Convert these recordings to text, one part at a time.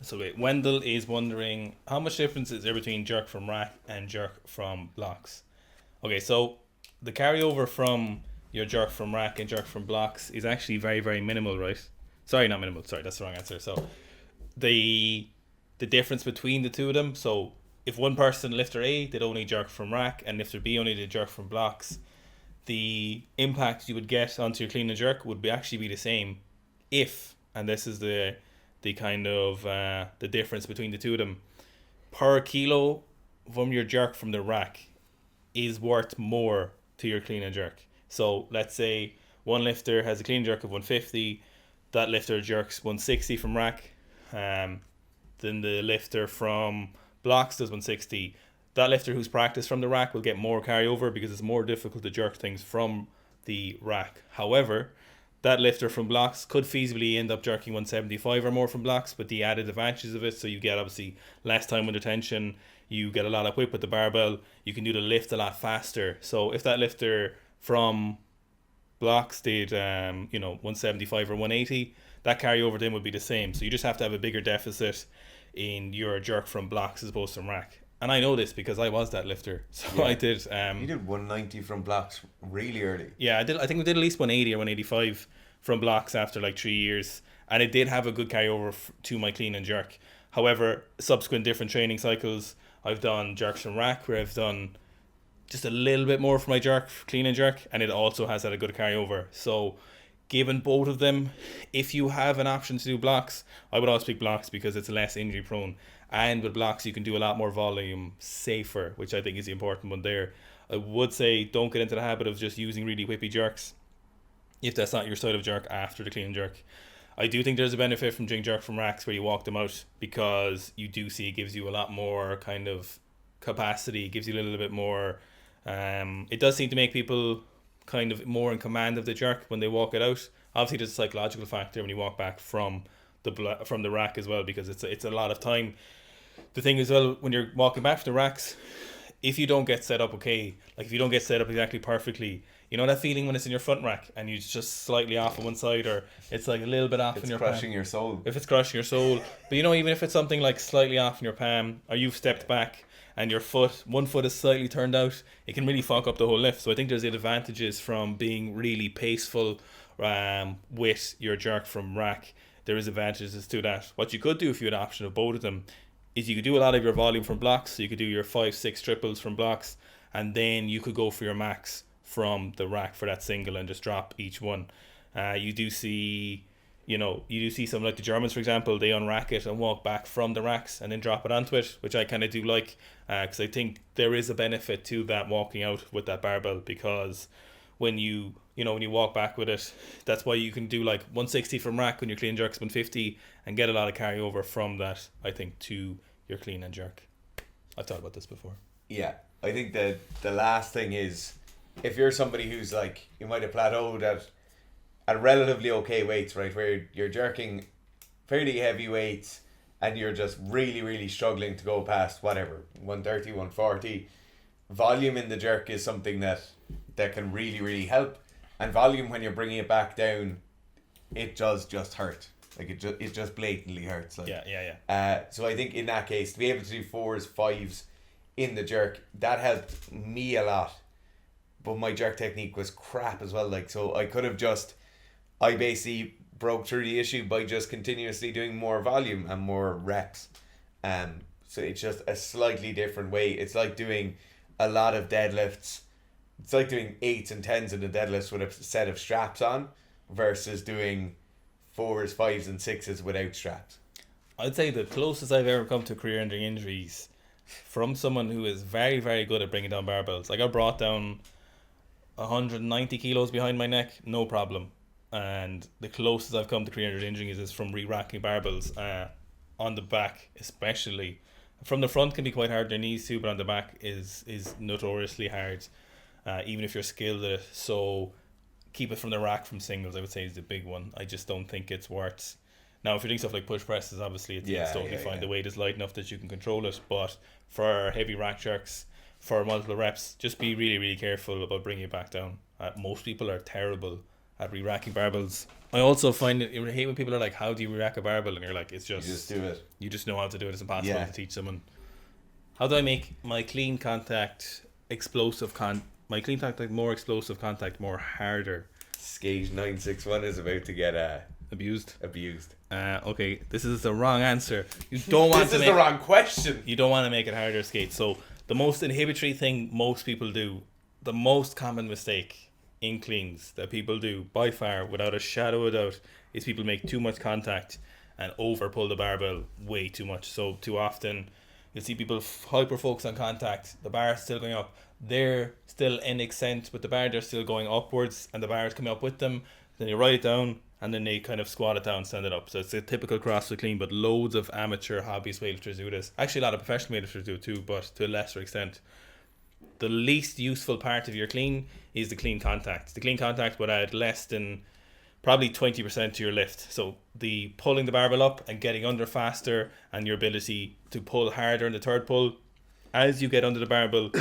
So wait, Wendell is wondering how much difference is there between jerk from rack and jerk from blocks? Okay, so the carryover from your jerk from rack and jerk from blocks is actually very, very minimal, right? Sorry, not minimal. Sorry, that's the wrong answer. So the the difference between the two of them. So if one person lifter A did only jerk from rack and lifter B only did jerk from blocks, the impact you would get onto your clean and jerk would be actually be the same if, and this is the kind of the difference between the two of them, per kilo from your jerk from the rack is worth more to your clean and jerk. So let's say one lifter has a clean jerk of 150, that lifter jerks 160 from rack, then the lifter from blocks does 160. That lifter who's practiced from the rack will get more carryover because it's more difficult to jerk things from the rack. However, that lifter from blocks could feasibly end up jerking 175 or more from blocks, but the added advantages of it, so you get obviously less time under tension, you get a lot of whip with the barbell, you can do the lift a lot faster. So if that lifter from blocks did 175 or 180, that carryover then would be the same. So you just have to have a bigger deficit in your jerk from blocks as opposed to rack. And I know this because I was that lifter. So Yeah. I did. You did 190 from blocks really early. Yeah, I did. I think we did at least 180 or 185 from blocks after like 3 years, and it did have a good carryover to my clean and jerk. However, subsequent different training cycles, I've done jerks from rack where I've done just a little bit more for my jerk, clean and jerk, and it also has had a good carryover. So, given both of them, if you have an option to do blocks, I would always pick blocks because it's less injury prone. And with blocks, you can do a lot more volume safer, which I think is the important one there. I would say don't get into the habit of just using really whippy jerks if that's not your style of jerk after the clean and jerk. I do think there's a benefit from doing jerk from racks where you walk them out because you do see it gives you a lot more kind of capacity, gives you a little bit more. It does seem to make people kind of more in command of the jerk when they walk it out. Obviously, there's a psychological factor when you walk back from the rack as well because it's a lot of time. The thing as well when you're walking back from the racks, if you don't get set up okay, like if you don't get set up exactly perfectly, you know that feeling when it's in your front rack and you just slightly off on one side or it's like a little bit off It's in your crushing palm. your soul. If it's crushing your soul, but even if it's something like slightly off in your palm or you've stepped back and your one foot is slightly turned out, it can really fuck up the whole lift. So I think there's the advantages from being really paceful with your jerk from rack. There is advantages to that. What you could do if you had an option of both of them is you could do a lot of your volume from blocks. So you could do your 5-6 triples from blocks, and then you could go for your max from the rack for that single and just drop each one. You do see some like the Germans, for example, they unrack it and walk back from the racks and then drop it onto it, which I kind of do like because I think there is a benefit to that walking out with that barbell because when you walk back with it, that's why you can do like 160 from rack when your clean jerk's 150 and get a lot of carryover from that, I think, to your clean and jerk. I've thought about this before. Yeah, I think that the last thing is if you're somebody who's like you might have plateaued at relatively okay weights, right, where you're jerking fairly heavy weights and you're just really really struggling to go past whatever 130 140, volume in the jerk is something that can really really help, and volume when you're bringing it back down, it does just hurt, like it just blatantly hurts, like so I think in that case to be able to do 4s 5s in the jerk, that helped me a lot, but my jerk technique was crap as well, like so I basically broke through the issue by just continuously doing more volume and more reps. So it's just a slightly different way. It's like doing a lot of deadlifts. It's like doing 8s and 10s in the deadlifts with a set of straps on versus doing 4s, 5s and 6s without straps. I'd say the closest I've ever come to career-ending injuries from someone who is very, very good at bringing down barbells. Like I brought down 190 kilos behind my neck, no problem. And the closest I've come to career-ending injuries is from re-racking barbells on the back, especially. From the front can be quite hard, their knees too, but on the back is notoriously hard, even if you're skilled at it. So keep it from the rack from singles, I would say, is the big one. I just don't think it's worth. Now, if you're doing stuff like push presses, obviously it's totally fine. The weight is light enough that you can control it. But for heavy rack jerks, for multiple reps, just be really, really careful about bringing it back down. Most people are terrible at re-racking barbells. I also find it, I hate when people are like, how do you re-rack a barbell? And you're like, it's You just do it. you just know how to do it. It's impossible Yeah. to teach someone. How do I make my clean contact my clean contact more explosive contact more harder? Skate 961 is about to get Abused. Okay, this is the wrong answer. You don't want This to is make the wrong question. you don't want to make it harder to skate. So the most inhibitory thing most people do, the most common mistake in cleans that people do by far, without a shadow of a doubt, is people make too much contact and over pull the barbell way too much. So too often you'll see people hyper focus on contact, the bar is still going up, they're still in accent with the bar, they're still going upwards and the bar is coming up with them. Then you write it down and then they kind of squat it down, stand it up. So it's a typical CrossFit clean, but loads of amateur hobbyist weightlifters do this. Actually, a lot of professional weightlifters do it too, but to a lesser extent. The least useful part of your clean is the clean contact. The clean contact would add less than probably 20% to your lift. So the pulling the barbell up and getting under faster, and your ability to pull harder in the third pull as you get under the barbell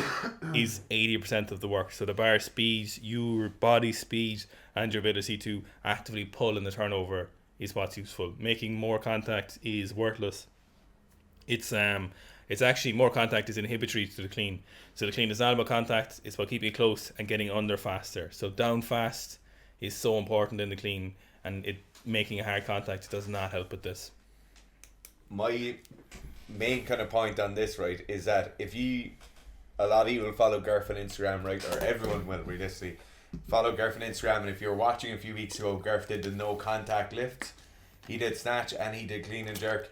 is 80% of the work. So the bar speed, your body speed, and your ability to actively pull in the turnover is what's useful. Making more contact is worthless. It's actually more contact is inhibitory to the clean. So the clean is not about contact, it's about keeping it close and getting under faster. So down fast is so important in the clean, and it making a hard contact does not help with this. My main kind of point on this, right, is that a lot of you will follow Garth on Instagram, right, or everyone will realistically follow Garth on Instagram, and if you were watching a few weeks ago, Garth did the no contact lift, he did snatch and he did clean and jerk.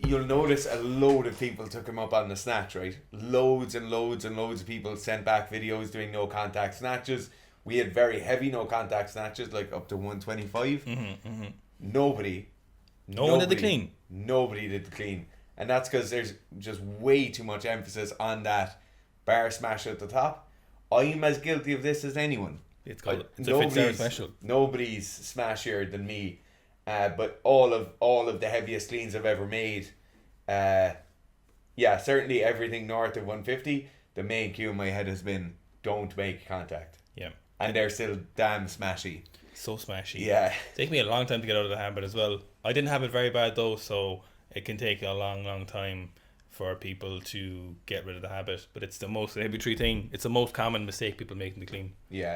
You'll notice a load of people took him up on the snatch, right? Loads and loads and loads of people sent back videos doing no contact snatches. We had very heavy no contact snatches, like up to 125. Nobody No one did the clean. Nobody did the clean. And that's because there's just way too much emphasis on that bar smash at the top. I'm as guilty of this as anyone. It's a Fitzgerald special. Nobody's smashier than me. But all of the heaviest cleans I've ever made, certainly everything north of 150, the main cue in my head has been don't make contact. Yeah. And they're still damn smashy. So smashy. Yeah. Take me a long time to get out of the habit as well. I didn't have it very bad though, so it can take a long time for people to get rid of the habit. But it's the most inhibitory thing. It's the most common mistake people make in the clean. Yeah.